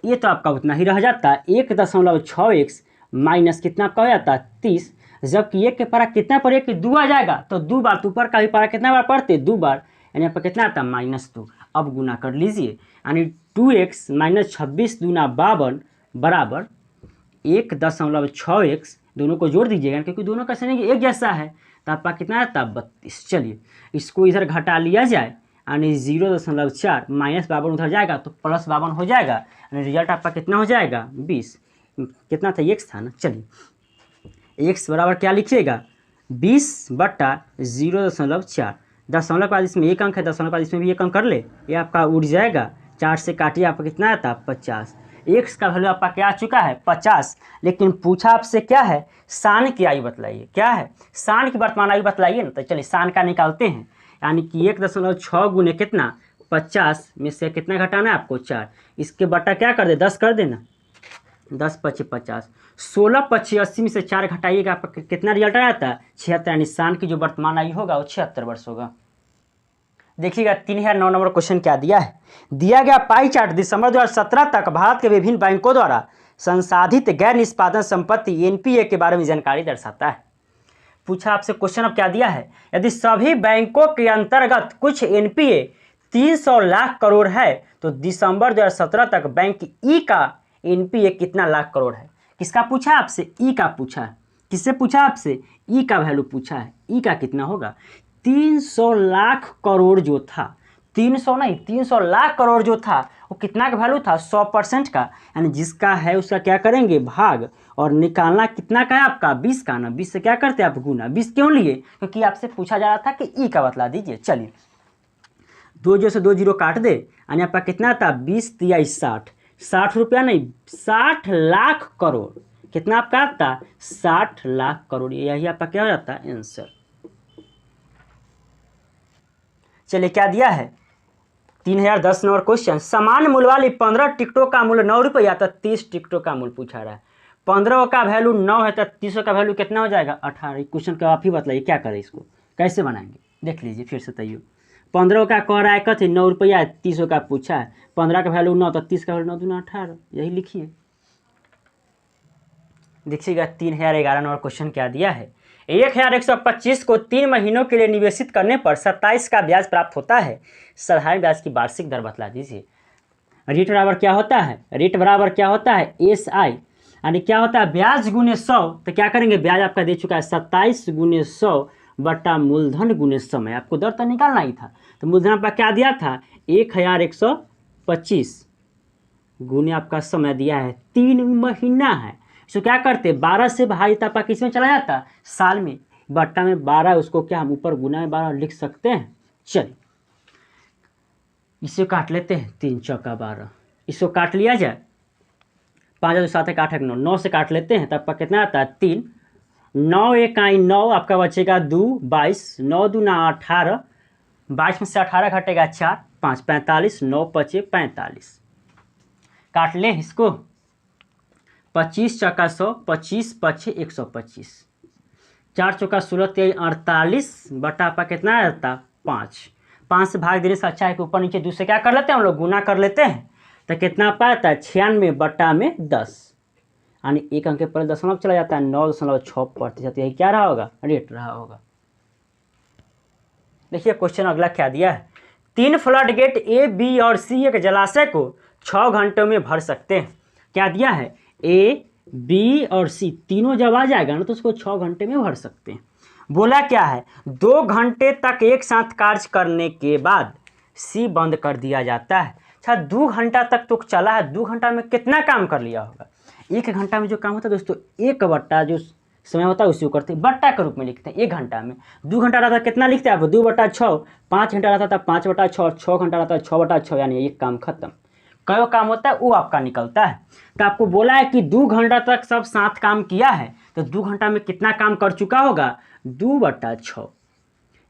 ये तो आपका उतना ही रह जाता है 1.6x माइनस कितना आपका हो जाता है 30। जबकि 1 के पारा कितना पड़े कि 2 आ जाएगा, तो 2 बार तो ऊपर का भी पारा कितना बार पढ़ते 2 बार, यानी आपका कितना आता है -2। अब गुना कर लीजिए, यानी 2x - 26 दूना 52 बराबर 1.6x, दोनों को जोड़ दीजिएगा क्योंकि दोनों का सही एक जैसा है, तो आपका कितना आता है 32। चलिए इसको इधर घटा लिया जाए, यानी 0.4 -52 उधर जाएगा तो +52 हो जाएगा, यानी रिजल्ट आपका कितना हो जाएगा 20। कितना था x था ना। चलिए x बराबर क्या लिखिएगा 20/0.4। दशमलव के बाद इसमें 1 अंक है, दशमलव के बाद इसमें भी 1 अंक कर ले, ये आपका उड़ जाएगा। 4 से काटिए आपका कितना आता 50। x का वैल्यू आपका क्या आ चुका है 50। लेकिन पूछा आपसे क्या है सान की आयु बतलाइए, क्या है सान की वर्तमान आयु बतलाइए ना। तो चलिए सान का निकालते हैं, यानी कि 1.6 गुने कितना 50 में से कितना घटाना है आपको 4, इसके बटा क्या कर दे 10 कर देना, 10 × 5 = 50, 16 × 5 = 80 में से 4 घटाइएगा आपका कितना रिजल्ट आता है 76, यानी सान की जो वर्तमान आयु होगा वो 76 वर्ष होगा। देखिएगा 3009 नंबर क्वेश्चन क्या दिया है, दिया गया पाई चार्ट दिसंबर 2017 तक भारत के विभिन्न बैंकों द्वारा संसाधित गैर निष्पादन संपत्ति एनपीए के बारे में जानकारी दर्शाता है। पूछा आपसे क्वेश्चन अब क्या दिया है, यदि सभी बैंकों के अंतर्गत कुछ एनपीए 300 लाख करोड़ है तो दिसंबर 2017 तक बैंक ई का एनपीए कितना लाख करोड़ है। किसका पूछा आपसे ई का पूछा है, किससे पूछा आपसे ई का वैल्यू पूछा है, ई का कितना होगा 300 लाख करोड़ जो था, 300 नहीं 300 लाख करोड़ जो था वो कितना का वैल्यू था 100% का, यानी जिसका है उसका क्या करेंगे भाग, और निकालना कितना का है आपका 20 का ना, 20 से क्या करते हैं आप गुना। 20 क्यों लिए, क्योंकि आपसे पूछा जा रहा था कि ई का बतला दीजिए। चलिए 2 0 से 2 0 काट दे, यानी आपका कितना था 20 × 3 = 60, 60 रुपया नहीं 60 लाख करोड़, कितना आपका आता 60 लाख करोड़, यही आपका क्या हो जाता है आंसर। चलिए क्या दिया है 3010 नंबर क्वेश्चन, समान मूल्य वाली 15 टिकटों का मूल्य 9 रुपया तो 30 टिकटों का मूल्य पूछा रहा है। 15 का वैल्यू 9 है तो 30 का वैल्यू कितना हो जाएगा 18। क्वेश्चन का आप ही बतलाइए क्या करें, इसको कैसे बनाएंगे देख लीजिए फिर से। तैयो 15 का कह रहा है कथी 9 रुपया, 30 का पूछा है, 15 का वैल्यू 9 तो 30 का वैल्यू 9 दूना 18, यही लिखिए। देखिएगा 3011 नंबर क्वेश्चन क्या दिया है, 1125 को 3 महीनों के लिए निवेशित करने पर 27 का ब्याज प्राप्त होता है, साधारण ब्याज की वार्षिक दर बतला दीजिए। रेट बराबर क्या होता है, रेट बराबर क्या होता है SI, यानी क्या होता है ब्याज गुने 100, तो क्या करेंगे ब्याज आपका दे चुका है 27 × 100 बटा मूलधन गुने समय, आपको दर तो निकालना ही था, तो मूलधन आपका क्या दिया था 1125 गुने आपका समय दिया है 3 महीना है, इसको क्या करते 12 से भाई तब किस में चला जाता साल में, बट्टा में 12, उसको क्या हम ऊपर गुना में 12 लिख सकते हैं। चलिए इसे काट लेते हैं 3 × 4 = 12, इसको काट लिया जाए 5 × 7 = 8 × 9, 9 से काट लेते हैं तब कितना आता है 3, 9 × 1 = 9, आपका बचेगा 2 22, 9 दूना 18, 22 में से 18 घटेगा 4, 5 45, 9 × 5 = 45, काट ले इसको 25 × 100, 25 × 5 = 125, 4 × 4 = 16, 48 बटा आपका कितना आता 5, 5 से भाग देने से अच्छा है कि ऊपर नीचे दूसरे क्या कर लेते हैं हम लोग गुना कर लेते हैं, तो कितना आपका आता है 96 बटा में 10, यानी एक अंक पर दशमलव चला जाता है 9.6%, यही क्या रहा होगा रेट रहा होगा। देखिए क्वेश्चन अगला क्या दिया है, 3 फ्लड गेट A, B और C एक जलाशय को 6 घंटों में भर सकते हैं। क्या दिया है A, B और C तीनों जब आ जाएगा ना तो उसको 6 घंटे में भर सकते हैं। बोला क्या है, 2 घंटे तक एक साथ कार्य करने के बाद सी बंद कर दिया जाता है। अच्छा 2 घंटा तक तो चला है, 2 घंटा में कितना काम कर लिया होगा। 1 घंटा में जो काम होता है दोस्तों, 1 बट्टा जो समय होता है उसी को करते हैं, बट्टा के रूप में लिखते हैं। 1 घंटा में 2 घंटा रहता है, कितना लिखते हैं आप, 2/6। 5 घंटा रहता था 5/6, 6 घंटा रहता है 6/6, यानी एक काम खत्म। कयो काम होता है वो आपका निकलता है। तो आपको बोला है कि 2 घंटा तक सब साथ काम किया है, तो 2 घंटा में कितना काम कर चुका होगा, 2/6,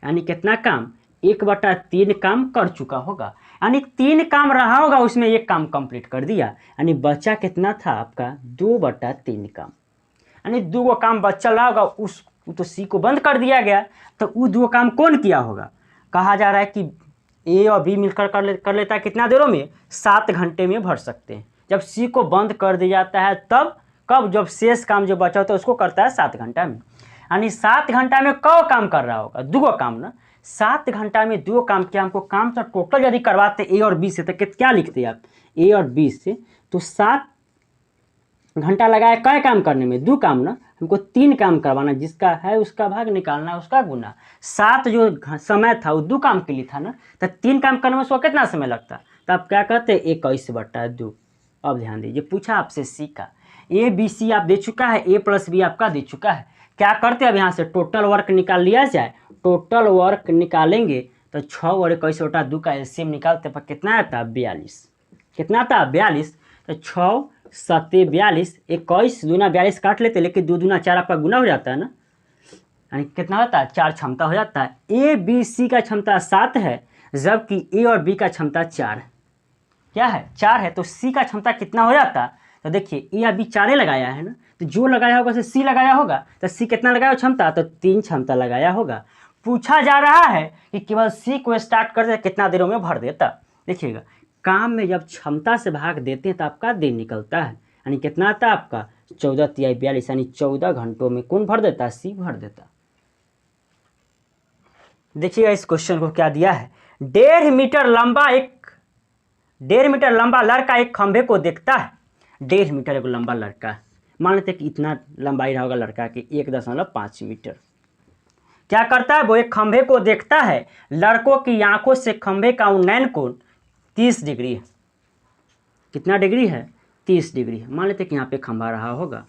यानी कितना काम, 1/3 काम कर चुका होगा। यानी 3 काम रहा होगा, उसमें 1 काम कंप्लीट कर दिया, यानी बचा कितना था आपका, 2/3 काम। यानी 2 काम बच्चा रहा होगा, उस तो सी को बंद कर दिया गया, तो वो 2 काम कौन किया होगा। कहा जा रहा है कि ए और बी मिलकर कर लेता है कितना देरों में, 7 घंटे में भर सकते हैं। जब सी को बंद कर दिया जाता है तब, कब, जब शेष काम जो बचा होता है उसको करता है 7 घंटा में। यानी 7 घंटा में कौ काम कर रहा होगा, 2 काम ना। 7 घंटा में 2 काम किया, हमको काम तो टोटल यदि करवाते ए और बी से तो क्या लिखते आप, ए और बी से, तो 7 घंटा लगाया कै काम करने में, 2 काम ना। हमको 3 काम करवाना, जिसका है उसका भाग निकालना, उसका गुना। 7 जो समय था वो 2 काम के लिए था ना, तो 3 काम करने में उसको कितना समय लगता, तो आप क्या कहते हैं, 21/2। अब ध्यान दीजिए, पूछा आपसे सी का, ए बी सी आप दे चुका है, ए प्लस बी आपका दे चुका है। क्या करते हैं अब यहाँ से टोटल वर्क निकाल लिया जाए। टोटल वर्क निकालेंगे तो 6 और 21/2 का एलसीएम निकालते पर कितना आता है, 42। कितना था, 42। तो 6 7 42, 21 दूना 42 काट लेते, लेकिन 2 दूना 4 आपका गुना हो जाता है ना, यानी कितना होता है, 4 क्षमता हो जाता है। ए बी सी का क्षमता 7 है, जबकि ए और बी का क्षमता 4 है। क्या है, 4 है, तो सी का क्षमता कितना हो जाता, तो देखिए ए या बी 4 लगाया है ना, तो जो लगाया होगा उसे सी लगाया होगा, तो सी कितना लगाया क्षमता, तो 3 क्षमता लगाया होगा। पूछा जा रहा है कि केवल सी को स्टार्ट करते कितना देरों में भर देता। देखिएगा, काम में जब क्षमता से भाग देते हैं तो आपका दिन निकलता है, यानी कितना आता है आपका, 14 तिहाई 42, यानी 14 घंटों में कौन भर देता, सी भर देता। देखिएगा इस क्वेश्चन को क्या दिया है, 1.5 मीटर लंबा लड़का एक खंभे को देखता है। 1.5 मीटर एक लंबा लड़का है, मान लेते कि इतना लंबाई रहा होगा लड़का की, 1.5 मीटर। क्या करता है, वो एक खंभे को देखता है। लड़कों की आंखों से खंभे का उन्नयन कोण 30 डिग्री है। कितना डिग्री है, 30 डिग्री है। मान लेते कि यहाँ पे खंभा रहा होगा,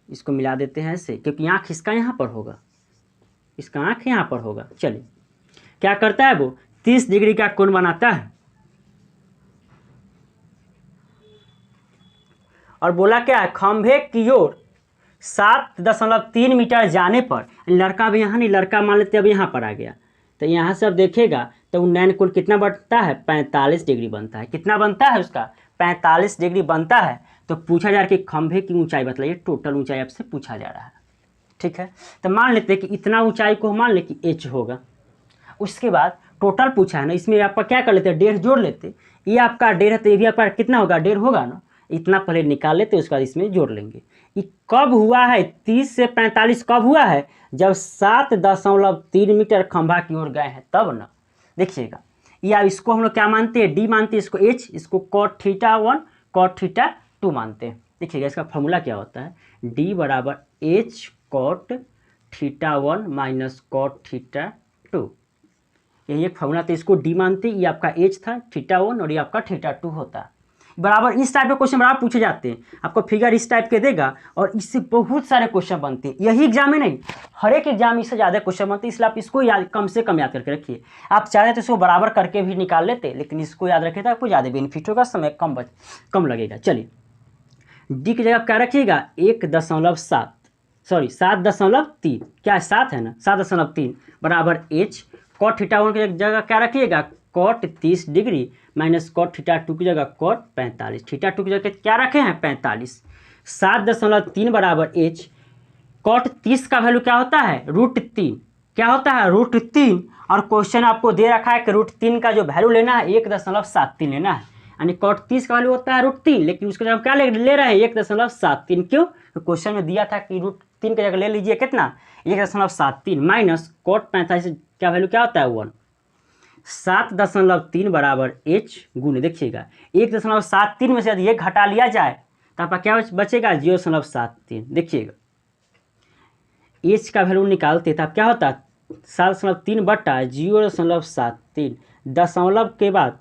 इसको मिला देते हैं ऐसे, क्योंकि आँख इसका यहाँ पर होगा, इसका आँख यहाँ पर होगा। चलिए क्या करता है, वो 30 डिग्री का कोण बनाता है, और बोला क्या है, खंभे की ओर 7.3 मीटर जाने पर, लड़का भी यहाँ नहीं, लड़का मान लेते अब यहाँ पर आ गया, तो यहाँ से अब देखेगा तो उन्नयन कोण कितना बनता है, 45 डिग्री बनता है। कितना बनता है उसका, 45 डिग्री बनता है। तो पूछा जा रहा है कि खंभे की ऊंचाई बताइए, टोटल ऊंचाई आपसे पूछा जा रहा है। ठीक है, तो मान लेते हैं कि इतना ऊंचाई को मान ले कि h होगा। उसके बाद टोटल पूछा है ना, इसमें आपका क्या कर लेते हैं, 1.5 जोड़ लेते। ये आपका 1.5 है तो ये भी आपका कितना होगा, 1.5 होगा ना, इतना पहले निकाल लेते, उसके बाद इसमें जोड़ लेंगे। ये कब हुआ है, 30 से 45 कब हुआ है, जब 7.3 मीटर खंभा की ओर गए हैं तब ना। देखिएगा, या इसको हम लोग क्या मानते हैं, डी मानते हैं, इसको एच, इसको cot θ1 cot θ2 मानते हैं। देखिएगा इसका फॉर्मूला क्या होता है, डी बराबर एच cot θ1 माइनस cot θ2, यही एक फॉर्मूला। तो इसको डी मानते, ये आपका एच था, θ1 और ये आपका θ2 होता है। बराबर इस टाइप के क्वेश्चन बराबर पूछे जाते हैं, आपको फिगर इस टाइप के देगा और इससे बहुत सारे क्वेश्चन बनते हैं। यही एग्जाम में नहीं, हर एक एग्जाम इससे ज़्यादा क्वेश्चन बनते हैं, इसलिए आप इसको याद, कम से कम याद करके रखिए। आप चाहे तो इसको बराबर करके भी निकाल लेते, लेकिन इसको याद रखिए तो आपको ज़्यादा बेनिफिट होगा, समय कम लगेगा। चलिए डी की जगह क्या रखिएगा, 7.3, क्या 7 है ना, 7.3 बराबर एच, cot θ1 की जगह क्या रखिएगा, cot 30 डिग्री माइनस cot θ2 की जगह cot 45, θ2 की जगह क्या रखे हैं, 45। 7.3 बराबर एच, cot 30 का वैल्यू क्या होता है, √3, क्या होता है, √3। और क्वेश्चन आपको दे रखा है कि √3 का जो वैल्यू लेना है 1.73 लेना है, यानी cot 30 का वैल्यू होता है √3, लेकिन उसके जगह क्या ले रहे हैं, 1.73। क्यों, तो क्वेश्चन में दिया था कि √3 की जगह ले लीजिए कितना, 1.73 माइनस cot 45 का वैल्यू क्या होता है, 1। 7.3 बराबर एच गुने, देखिएगा 1.73 में से यदि एक घटा लिया जाए तो आपका क्या बचेगा, 0.73। देखिएगा एच का वैल्यू निकालते तब क्या होता, 7.3 बट्टा 0.73, दशमलव के बाद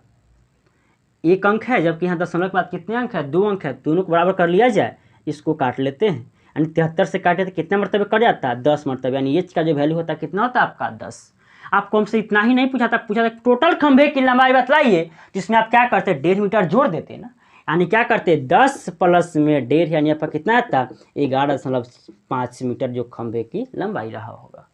एक अंक है, जबकि यहाँ दशमलव के बाद कितने अंक है, 2 अंक है, दोनों को बराबर कर लिया जाए, इसको काट लेते हैं, यानी 73 से काटे तो कितने मरतबे कट जाता है, 10 मरतबे, यानी एच का जो वैल्यू होता है कितना होता है आपका 10। आपको हमसे इतना ही नहीं पूछा था, टोटल खंभे की लंबाई बतलाइए, जिसमें आप क्या करते 1.5 मीटर जोड़ देते ना, यानी क्या करते 10 प्लस में 1.5, यानी आपका कितना आता 11.5 मीटर जो खंभे की लंबाई रहा होगा।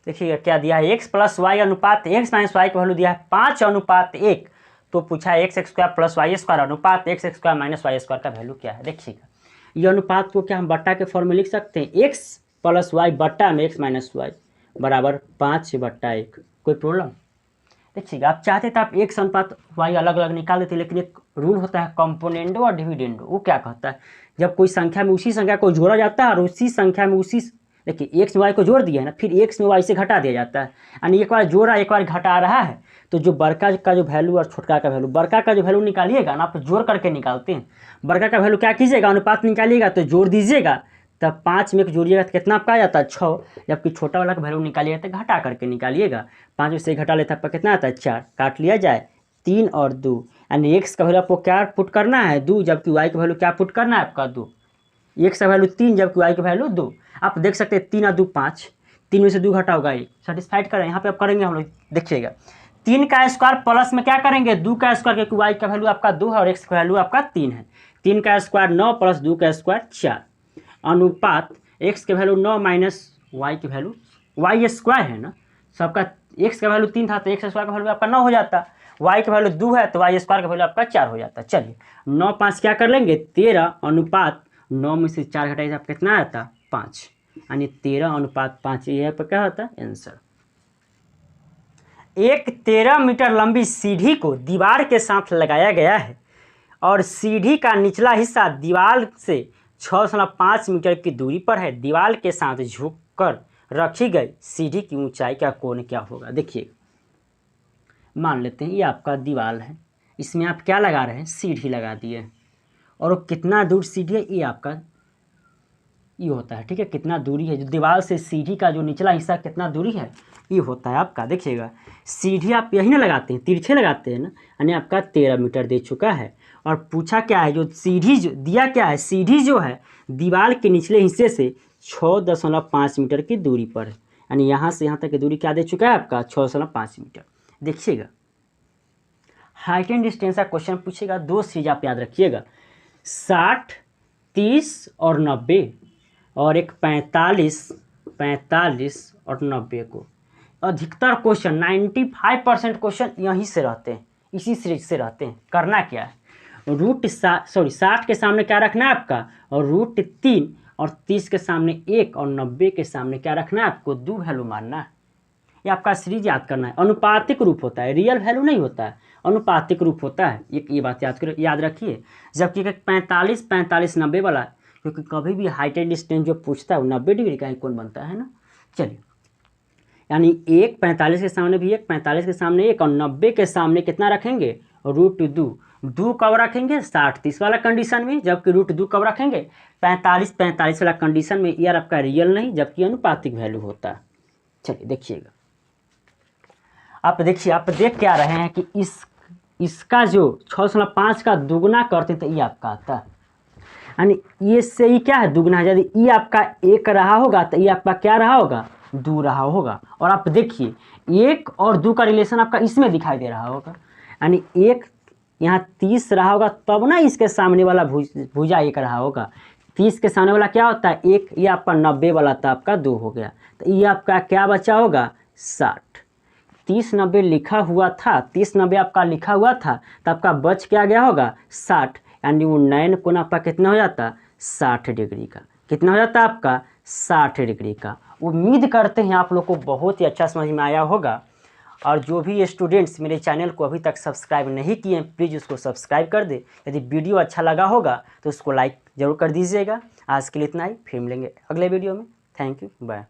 देखिएगा क्या दिया है, x प्लस वाई अनुपात x माइनस वाई का वैल्यू दिया है 5:1, तो पूछा है x square plus Y square अनुपात x square minus Y square का वैल्यू क्या है। देखिएगा ये अनुपात को क्या हम बट्टा के फॉर्म में लिख सकते हैं, x प्लस वाई बट्टा में x माइनस वाई बराबर 5/1। कोई प्रॉब्लम? देखिएगा आप चाहते तो आप x अनुपात y अलग अलग निकाल देते, लेकिन एक रूल होता है कंपोनेंडो और डिविडेंडो। वो क्या कहता है, जब कोई संख्या में उसी संख्या को जोड़ा जाता है और उसी संख्या में उसी, देखिए x में y को जोड़ दिया है ना, फिर x में y से घटा दिया जाता है, यानी एक बार जोड़ा एक बार घटा रहा है, तो जो बड़का का जो वैल्यू और छोटका का वैल्यू, बड़का का जो वैल्यू निकालिएगा ना, आप जोड़ करके निकालते हैं, बड़का का वैल्यू क्या कीजिएगा, अनुपात निकालिएगा तो जोड़ दीजिएगा, तब 5 में जोड़िएगा तो कितना आपका आ जाता है 6, जबकि छोटा वाला का वैल्यू निकालिएगा तो घटा करके निकालिएगा, 5 में से घटा लेता आपका कितना आता है 4, काट लिया जाए 3 और 2, यानी x का वैल्यू आपको क्या पुट करना है 2, जबकि y का वैल्यू क्या पुट करना है आपका 2, x का वैल्यू 3 जबकि y का वैल्यू 2। आप देख सकते हैं 3 और 2 5, 3 में से 2 घटा होगा 1, सेटिस्फाइड करें, यहाँ पे आप करेंगे हम लोग। देखिएगा 3 का स्क्वायर प्लस में क्या करेंगे 2 का स्क्वायर, क्योंकि y का वैल्यू आपका 2 है और x का वैल्यू आपका 3 है, 3 का स्क्वायर 9 प्लस 2 का स्क्वायर 4, अनुपात x के वैल्यू 9 माइनस y के वैल्यू, y स्क्वायर है ना सबका, x का वैल्यू 3 था तो x स्क्वायर का वैल्यू आपका 9 हो जाता, y का वैल्यू 2 है तो y स्क्वायर का वैल्यू आपका 4 हो जाता। चलिए 9 5 क्या कर लेंगे 13, अनुपात 9 में से 4 घटाइए आप कितना आता 5, यानी 13:5, ये पर क्या होता है आंसर। एक 13 मीटर लंबी सीढ़ी को दीवार के साथ लगाया गया है और सीढ़ी का निचला हिस्सा दीवार से 6.5 मीटर की दूरी पर है, दीवार के साथ झुककर रखी गई सीढ़ी की ऊंचाई का कोण क्या होगा। देखिए मान लेते हैं ये आपका दीवार है, इसमें आप क्या लगा रहे हैं सीढ़ी लगा दिए, और वो कितना दूर सीढ़ी है ये आपका ये होता है, ठीक है, कितना दूरी है जो दीवार से सीढ़ी का जो निचला हिस्सा कितना दूरी है ये होता है आपका। देखिएगा सीढ़ी आप यही ना लगाते हैं, तिरछे लगाते हैं ना, यानी आपका 13 मीटर दे चुका है, और पूछा क्या है जो सीढ़ी जो दिया क्या है, सीढ़ी जो है दीवार के निचले हिस्से से 6.5 मीटर की दूरी पर है, यानी यहाँ से यहाँ तक की दूरी क्या दे चुका है आपका 6.5 मीटर। देखिएगा हाइट एंड डिस्टेंस का क्वेश्चन पूछेगा, 2 चीज़ आप याद रखिएगा, 60, 30 और 90, और एक 45 और 90 को। अधिकतर क्वेश्चन 95% क्वेश्चन यहीं से रहते हैं, इसी सीरीज से रहते हैं। करना क्या है, 60 के सामने क्या रखना है आपका, और √3, और 30 के सामने 1, और 90 के सामने क्या रखना है आपको 2 वैल्यू मानना है। ये आपका सीरीज याद करना है, अनुपातिक रूप होता है, रियल वैल्यू नहीं होता है, अनुपातिक रूप होता है, ये बात याद रखिए। जबकि 45 90 वाला, क्योंकि कभी भी हाइट एंड डिस्टेंस जो पूछता है वो 90 डिग्री का ही कोण बनता है ना। चलिए यानी 1 45 के सामने भी 1, 45 के सामने 1, और 90 के सामने कितना रखेंगे √2, 2 कब रखेंगे 60 30 वाला कंडीशन में, जबकि √2 कब रखेंगे 45 वाला कंडीशन में। यार आपका रियल नहीं, जबकि अनुपातिक वैल्यू होता है। चलिए देखिएगा, आप देखिए, आप देख क्या रहे हैं कि इसका जो 6.5 का दुगना करते हैं तो ये आपका आता है, यानी ये से ही क्या है दुगना है, यदि ये आपका 1 रहा होगा तो ये आपका क्या रहा होगा 2 रहा होगा। और आप देखिए 1 और 2 का रिलेशन आपका इसमें दिखाई दे रहा होगा, यानी 1 यहाँ 30 रहा होगा तब ना इसके सामने वाला भुजा 1 रहा होगा, 30 के सामने वाला क्या होता है 1, ये आपका 90 वाला था आपका 2 हो गया, तो ये आपका क्या बचा होगा 60। 30 90 लिखा हुआ था, 30 90 आपका लिखा हुआ था तो आपका बच क्या गया होगा 60, यानी वो 9 कोण आपका कितना हो जाता 60 डिग्री का, कितना हो जाता आपका 60 डिग्री का। उम्मीद करते हैं आप लोग को बहुत ही अच्छा समझ में आया होगा, और जो भी स्टूडेंट्स मेरे चैनल को अभी तक सब्सक्राइब नहीं किए हैं प्लीज़ उसको सब्सक्राइब कर दे। यदि वीडियो अच्छा लगा होगा तो उसको लाइक ज़रूर कर दीजिएगा। आज के लिए इतना ही, फिर मिलेंगे अगले वीडियो में। Thank you, bye.